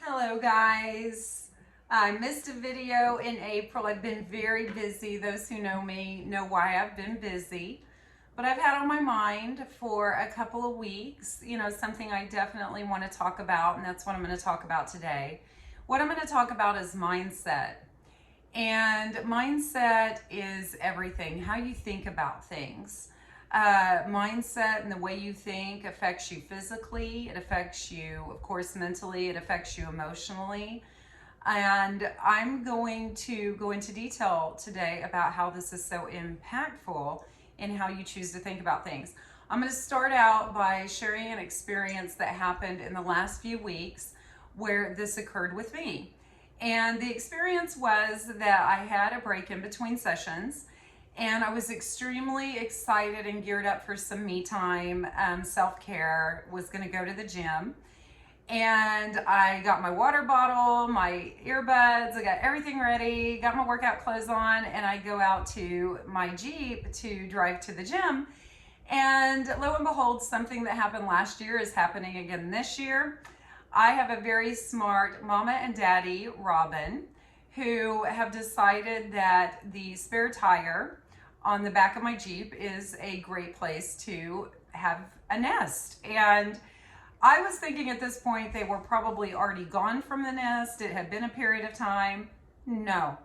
Hello guys. I missed a video in April. I've been very busy. Those who know me know why I've been busy. But I've had on my mind for a couple of weeks, something I definitely want to talk about, and that's what I'm going to talk about today. What I'm going to talk about is mindset. And mindset is everything, how you think about things. Mindset and the way you think affects you physically, it affects you, of course, mentally, it affects you emotionally. And I'm going to go into detail today about how this is so impactful in how you choose to think about things. I'm going to start out by sharing an experience that happened in the last few weeks where this occurred with me. And the experience was that I had a break in between sessions and I was extremely excited and geared up for some me time, self-care, was going to go to the gym. And I got my water bottle, my earbuds, I got everything ready, got my workout clothes on, and I go out to my Jeep to drive to the gym. And lo and behold, something that happened last year is happening again this year. I have a very smart mama and daddy, Robin, who have decided that the spare tire on the back of my Jeep is a great place to have a nest. And I was thinking at this point they were probably already gone from the nest. It had been a period of time. No,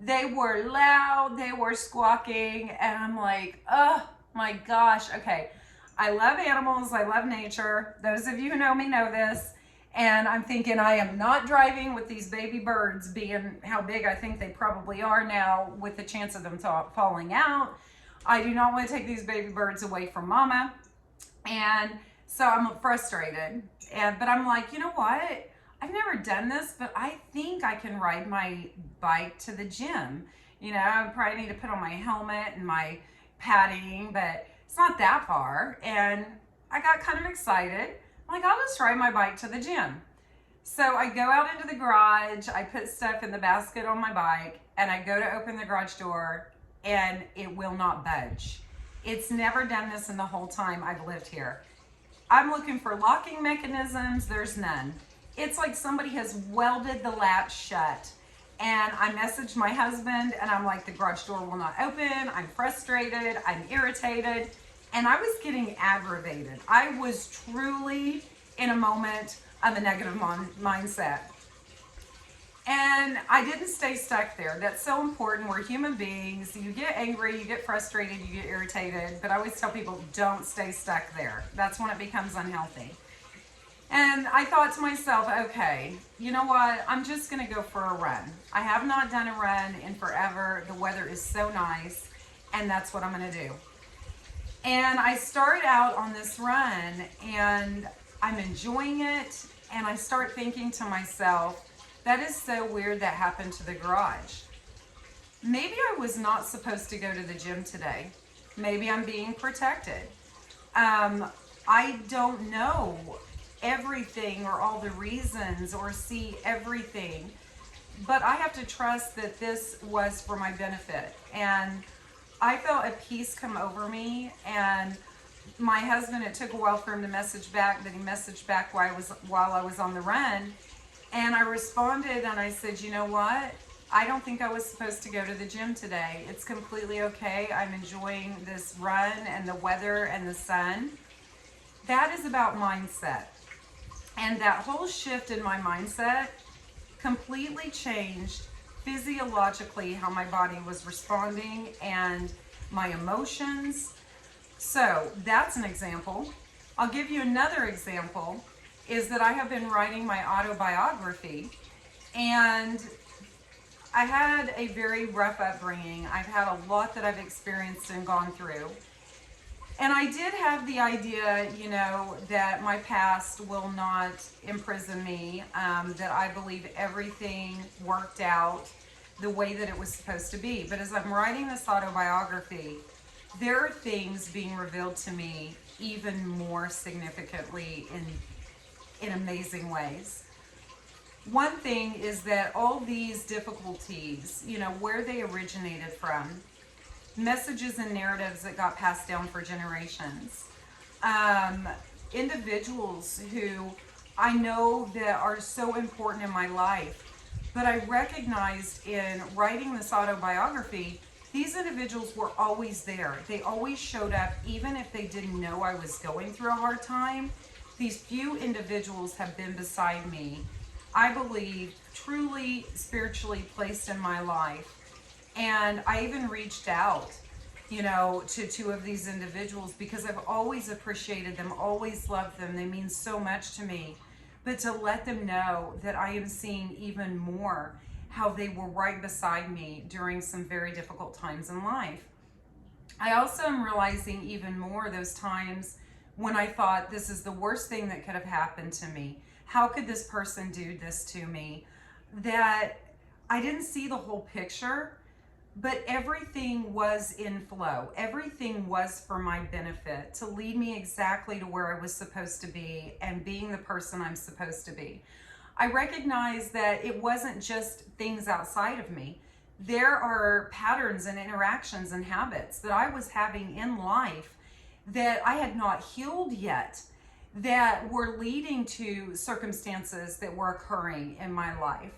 they were loud, they were squawking, and I'm like, oh my gosh. Okay, I love animals, I love nature. Those of you who know me know this. And I'm thinking I am not driving with these baby birds being how big I think they probably are now, with the chance of them falling out. I do not want to take these baby birds away from mama. And so I'm frustrated. But I'm like, you know what? I've never done this, but I think I can ride my bike to the gym. I probably need to put on my helmet and my padding, but it's not that far. And I got kind of excited. I'm like, I'll just ride my bike to the gym. So I go out into the garage, I put stuff in the basket on my bike, and I go to open the garage door, and it will not budge. It's never done this in the whole time I've lived here. I'm looking for locking mechanisms, there's none. It's like somebody has welded the latch shut. And I messaged my husband, and I'm like, the garage door will not open, I'm frustrated, I'm irritated. And I was getting aggravated. I was truly in a moment of a negative mindset. And I didn't stay stuck there. That's so important. We're human beings. You get angry, you get frustrated, you get irritated. But I always tell people, don't stay stuck there. That's when it becomes unhealthy. And I thought to myself, okay, you know what? I'm just going to go for a run. I have not done a run in forever. The weather is so nice. And that's what I'm going to do. And I start out on this run and I'm enjoying it. And I start thinking to myself, that is so weird that happened to the garage. Maybe I was not supposed to go to the gym today. Maybe I'm being protected. I don't know everything or all the reasons or see everything, but I have to trust that this was for my benefit. And I felt a peace come over me, and my husband, it took a while for him to message back, but he messaged back while I was on the run. And I responded and I said, you know what? I don't think I was supposed to go to the gym today. It's completely okay. I'm enjoying this run and the weather and the sun. That is about mindset. And that whole shift in my mindset completely changed physiologically how my body was responding and my emotions. So that's an example. I'll give you another example, is that I have been writing my autobiography, and I had a very rough upbringing. I've had a lot that I've experienced and gone through. And I did have the idea, that my past will not imprison me, that I believe everything worked out the way that it was supposed to be. But as I'm writing this autobiography, there are things being revealed to me even more significantly in amazing ways. One thing is that all these difficulties, where they originated from, messages and narratives that got passed down for generations, individuals who I know that are so important in my life. But I recognized in writing this autobiography, these individuals were always there. They always showed up, even if they didn't know I was going through a hard time. These few individuals have been beside me, I believe, truly spiritually placed in my life. And I even reached out, to two of these individuals because I've always appreciated them, always loved them. They mean so much to me. But to let them know that I am seeing even more how they were right beside me during some very difficult times in life. I also am realizing even more those times when I thought this is the worst thing that could have happened to me. How could this person do this to me? That I didn't see the whole picture, but everything was in flow. Everything was for my benefit, to lead me exactly to where I was supposed to be and being the person I'm supposed to be. I recognize that it wasn't just things outside of me. There are patterns and interactions and habits that I was having in life that I had not healed yet, that were leading to circumstances that were occurring in my life.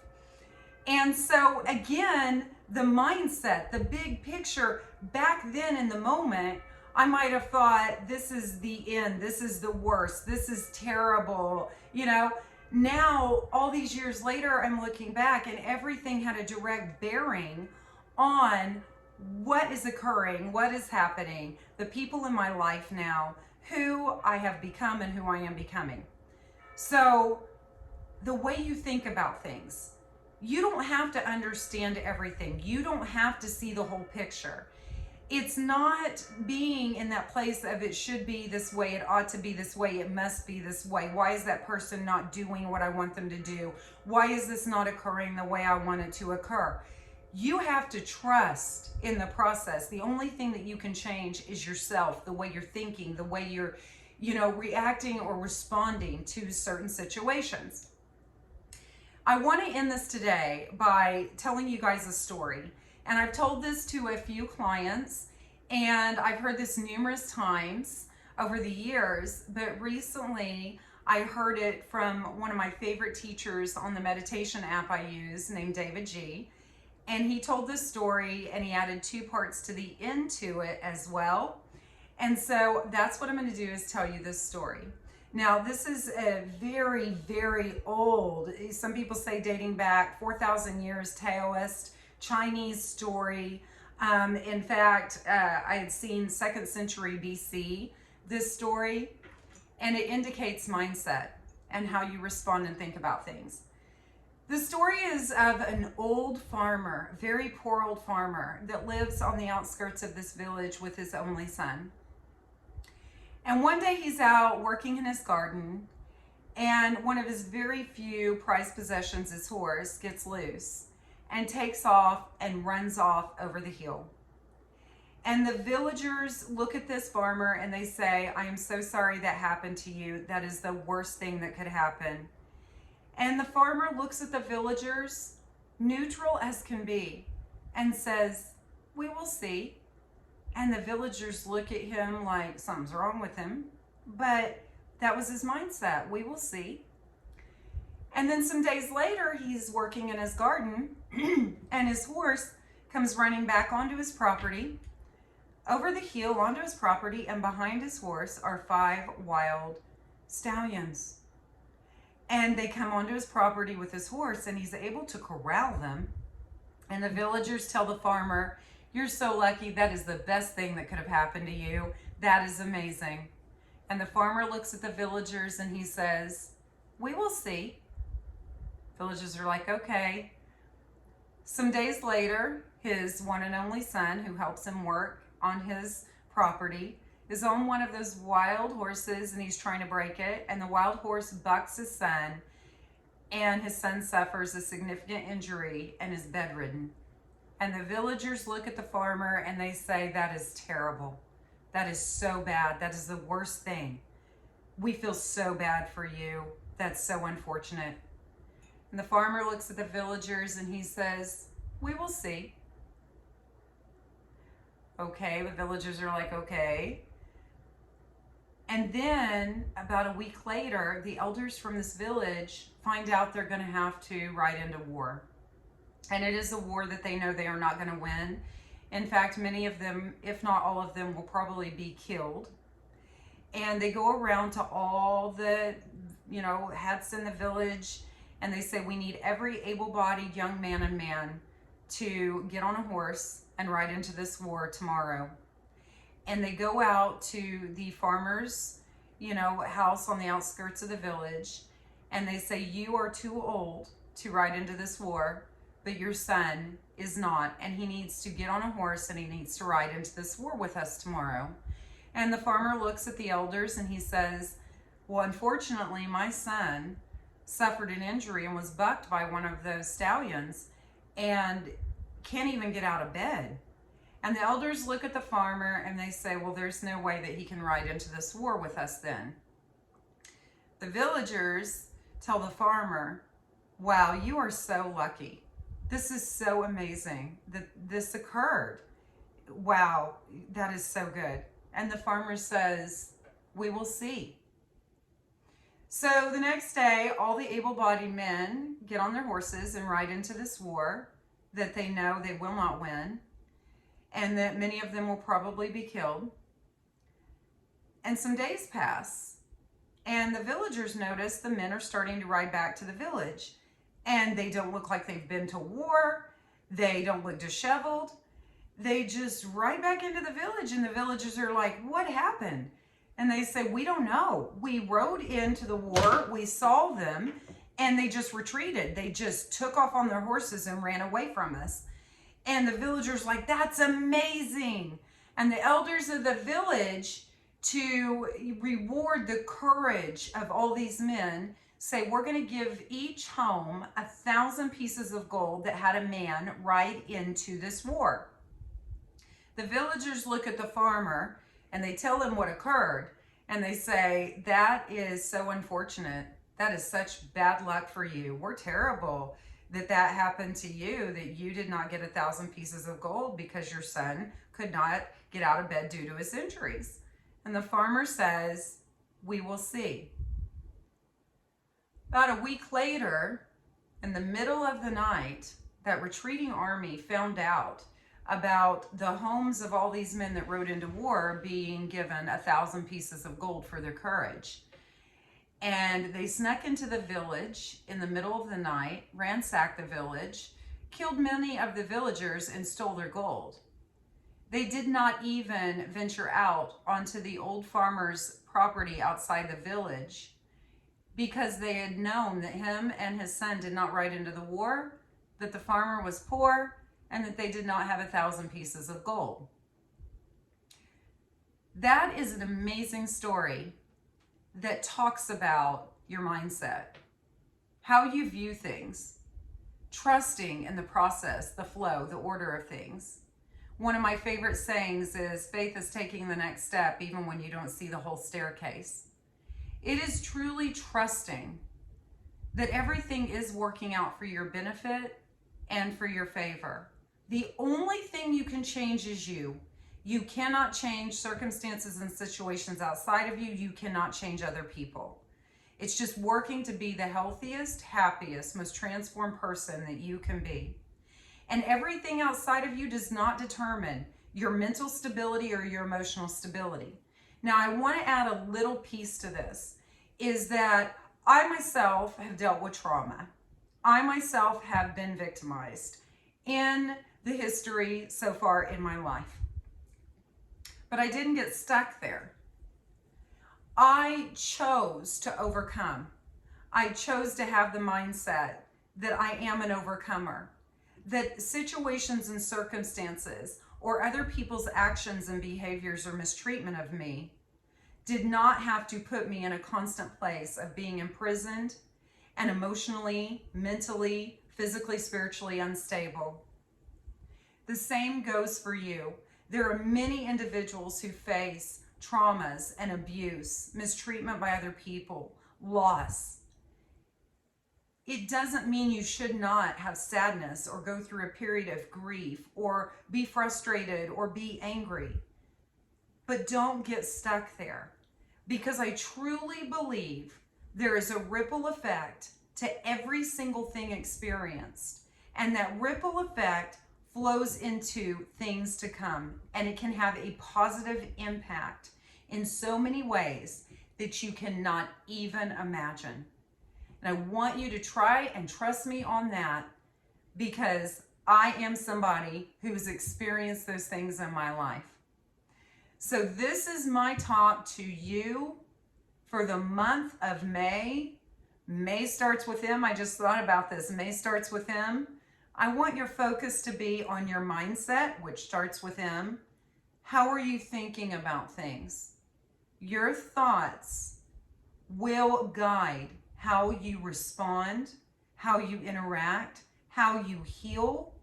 And so again, the mindset, the big picture, back then in the moment, I might have thought, this is the end, this is the worst, this is terrible. Now, all these years later, I'm looking back and everything had a direct bearing on what is occurring, what is happening, the people in my life now, who I have become and who I am becoming. So the way you think about things, you don't have to understand everything. You don't have to see the whole picture. It's not being in that place of it should be this way, it ought to be this way, it must be this way. Why is that person not doing what I want them to do? Why is this not occurring the way I want it to occur? You have to trust in the process. The only thing that you can change is yourself, the way you're thinking, the way you're, reacting or responding to certain situations. I want to end this today by telling you guys a story. And I've told this to a few clients, and I've heard this numerous times over the years, but recently I heard it from one of my favorite teachers on the meditation app I use named David G. And he told this story and he added 2 parts to the end to it as well. And so that's what I'm going to do, is tell you this story. Now, this is a very, very old, some people say dating back 4,000 years, Taoist, Chinese story. In fact, I had seen 2nd century BC, this story, and it indicates mindset and how you respond and think about things. The story is of an old farmer, very poor old farmer, that lives on the outskirts of this village with his only son. And one day he's out working in his garden, and one of his very few prized possessions, his horse, gets loose and takes off and runs off over the hill. And the villagers look at this farmer and they say, I am so sorry that happened to you. That is the worst thing that could happen. And the farmer looks at the villagers, neutral as can be, and says, we will see. And the villagers look at him like something's wrong with him. But that was his mindset. We will see. And then some days later, he's working in his garden and his horse comes running back onto his property, over the hill onto his property, and behind his horse are 5 wild stallions. And they come onto his property with his horse, and he's able to corral them. And the villagers tell the farmer, you're so lucky. That is the best thing that could have happened to you. That is amazing. And the farmer looks at the villagers and he says, we will see. Villagers are like, okay. Some days later, his one and only son, who helps him work on his property, is on one of those wild horses and he's trying to break it. And the wild horse bucks his son, and his son suffers a significant injury and is bedridden. And the villagers look at the farmer and they say, that is terrible. That is so bad. That is the worst thing. We feel so bad for you. That's so unfortunate. And the farmer looks at the villagers and he says, we will see. Okay, the villagers are like, okay. And then about a week later, the elders from this village find out they're going to have to ride into war. And it is a war that they know they are not going to win. In fact, many of them, if not all of them, will probably be killed. And they go around to all the, heads in the village, and they say, we need every able-bodied young man and man to get on a horse and ride into this war tomorrow. And they go out to the farmer's, house on the outskirts of the village, and they say, you are too old to ride into this war, but your son is not, and he needs to get on a horse and he needs to ride into this war with us tomorrow. And the farmer looks at the elders and he says, well, unfortunately, my son suffered an injury and was bucked by one of those stallions and can't even get out of bed. And the elders look at the farmer and they say, well, there's no way that he can ride into this war with us then. The villagers tell the farmer, wow, you are so lucky. This is so amazing that this occurred. Wow, that is so good. And the farmer says, we will see. So the next day, all the able-bodied men get on their horses and ride into this war that they know they will not win, and that many of them will probably be killed. And some days pass, and the villagers notice the men are starting to ride back to the village, and they don't look like they've been to war. They don't look disheveled. They just ride back into the village, and the villagers are like, what happened? And they say, we don't know. We rode into the war, we saw them, and they just retreated. They just took off on their horses and ran away from us. And the villagers like, that's amazing. And the elders of the village, to reward the courage of all these men, say, we're going to give each home 1,000 pieces of gold that had a man ride into this war. The villagers look at the farmer and they tell him what occurred. And they say, that is so unfortunate. That is such bad luck for you. We're terrible that happened to you, that you did not get 1,000 pieces of gold because your son could not get out of bed due to his injuries. And the farmer says, we will see. About a week later, in the middle of the night, that retreating army found out about the homes of all these men that rode into war being given 1,000 pieces of gold for their courage. And they snuck into the village in the middle of the night, ransacked the village, killed many of the villagers, and stole their gold. They did not even venture out onto the old farmer's property outside the village because they had known that him and his son did not ride into the war, that the farmer was poor, and that they did not have 1,000 pieces of gold. That is an amazing story that talks about your mindset, how you view things, trusting in the process, the flow, the order of things. One of my favorite sayings is, faith is taking the next step even when you don't see the whole staircase. It is truly trusting that everything is working out for your benefit and for your favor. The only thing you can change is you. You cannot change circumstances and situations outside of you. You cannot change other people. It's just working to be the healthiest, happiest, most transformed person that you can be. And everything outside of you does not determine your mental stability or your emotional stability. Now, I want to add a little piece to this, is that I myself have dealt with trauma. I myself have been victimized in the history so far in my life. But I didn't get stuck there. I chose to overcome. I chose to have the mindset that I am an overcomer, that situations and circumstances or other people's actions and behaviors or mistreatment of me did not have to put me in a constant place of being imprisoned and emotionally, mentally, physically, spiritually unstable. The same goes for you. There are many individuals who face traumas and abuse, mistreatment by other people, loss. It doesn't mean you should not have sadness or go through a period of grief or be frustrated or be angry. But don't get stuck there. because I truly believe there is a ripple effect to every single thing experienced. And that ripple effect flows into things to come, and it can have a positive impact in so many ways that you cannot even imagine. And I want you to try and trust me on that, because I am somebody who's experienced those things in my life. So this is my talk to you for the month of May. May starts with M. I just thought about this. May starts with M. I want your focus to be on your mindset, which starts with M. How are you thinking about things? Your thoughts will guide how you respond, how you interact, how you heal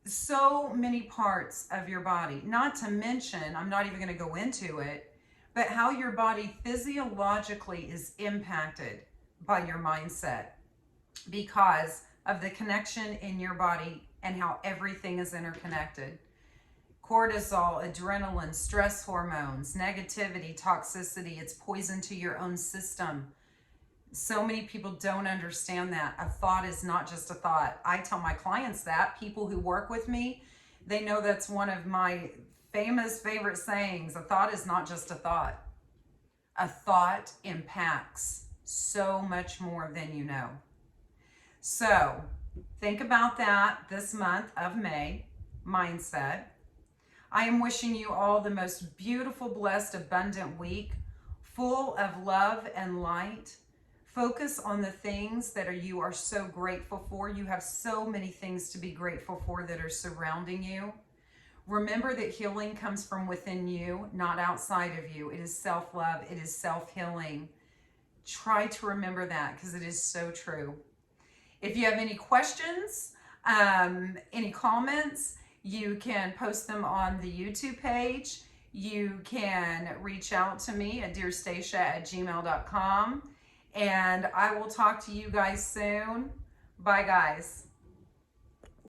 so many parts of your body. Not to mention, I'm not even going to go into it, but how your body physiologically is impacted by your mindset because of the connection in your body and how everything is interconnected. Cortisol, adrenaline, stress hormones, negativity, toxicity, it's poison to your own system. So many people don't understand that. A thought is not just a thought. I tell my clients that. People who work with me, they know that's one of my favorite sayings. A thought is not just a thought. A thought impacts so much more than you know. So think about that this month of May, mindset. I am wishing you all the most beautiful, blessed, abundant week, full of love and light. Focus on the things that you are so grateful for. You have so many things to be grateful for that are surrounding you. Remember that healing comes from within you, not outside of you. It is self-love. It is self-healing. Try to remember that, because it is so true. If you have any questions, any comments, you can post them on the YouTube page. You can reach out to me at dearstacia@gmail.com. And I will talk to you guys soon. Bye, guys.